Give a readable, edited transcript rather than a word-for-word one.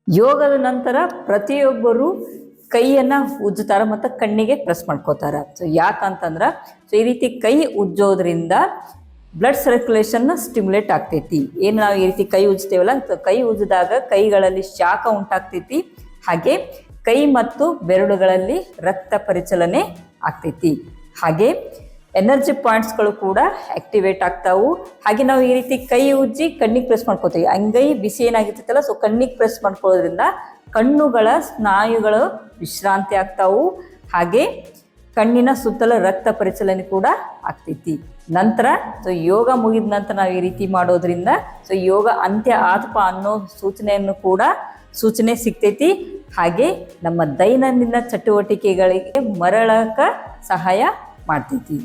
ಯೋಗದ ನಂತರ ಪ್ರತಿಯೊಬ್ಬರು ಕೈಯನ್ನ ಉಜ್ಜುತ್ತಾರ ಮತ್ತು ಕಣ್ಣಿಗೆ ಪ್ರೆಸ್ ಮಾಡ್ಕೋತಾರ. ಸೊ ಯಾಕಂತಂದ್ರೆ ಈ ರೀತಿ ಕೈ ಉಜ್ಜೋದ್ರಿಂದ ಬ್ಲಡ್ ಸರ್ಕ್ಯುಲೇಷನ್ ಸ್ಟಿಮ್ಯುಲೇಟ್ ಆಗ್ತೈತಿ. ಏನು ನಾವು ಈ ರೀತಿ ಕೈ ಉಜ್ತೇವಲ್ಲ, ಕೈ ಉಜ್ಜಿದಾಗ ಕೈಗಳಲ್ಲಿ ಶಾಖ ಉಂಟಾಗ್ತೈತಿ. ಹಾಗೆ ಕೈ ಮತ್ತು ಬೆರಳುಗಳಲ್ಲಿ ರಕ್ತ ಪರಿಚಲನೆ ಆಗ್ತೈತಿ. ಹಾಗೆ ಎನರ್ಜಿ ಪಾಯಿಂಟ್ಸ್ಗಳು ಕೂಡ ಆಕ್ಟಿವೇಟ್ ಆಗ್ತಾವು. ಹಾಗೆ ನಾವು ಈ ರೀತಿ ಕೈ ಉಜ್ಜಿ ಕಣ್ಣಿಗೆ ಪ್ರೆಸ್ ಮಾಡ್ಕೋತೀವಿ. ಅಂಗೈ ಬಿಸಿ ಏನಾಗಿರ್ತೈತಲ್ಲ, ಸೊ ಕಣ್ಣಿಗೆ ಪ್ರೆಸ್ ಮಾಡ್ಕೊಳ್ಳೋದ್ರಿಂದ ಕಣ್ಣುಗಳ ಸ್ನಾಯುಗಳು ವಿಶ್ರಾಂತಿ ಆಗ್ತಾವು. ಹಾಗೆ ಕಣ್ಣಿನ ಸುತ್ತಲ ರಕ್ತ ಪರಿಚಲನೆ ಕೂಡ ಆಗ್ತೈತಿ. ನಂತರ ಸೊ ಯೋಗ ಮುಗಿದ ನಂತರ ನಾವು ಈ ರೀತಿ ಮಾಡೋದ್ರಿಂದ ಸೊ ಯೋಗ ಅಂತ್ಯ ಆತಪ ಅನ್ನೋ ಸೂಚನೆ ಸಿಗ್ತೈತಿ. ಹಾಗೆ ನಮ್ಮ ದೈನಂದಿನ ಚಟುವಟಿಕೆಗಳಿಗೆ ಮರಳಕ ಸಹಾಯ ಮಾಡ್ತೈತಿ.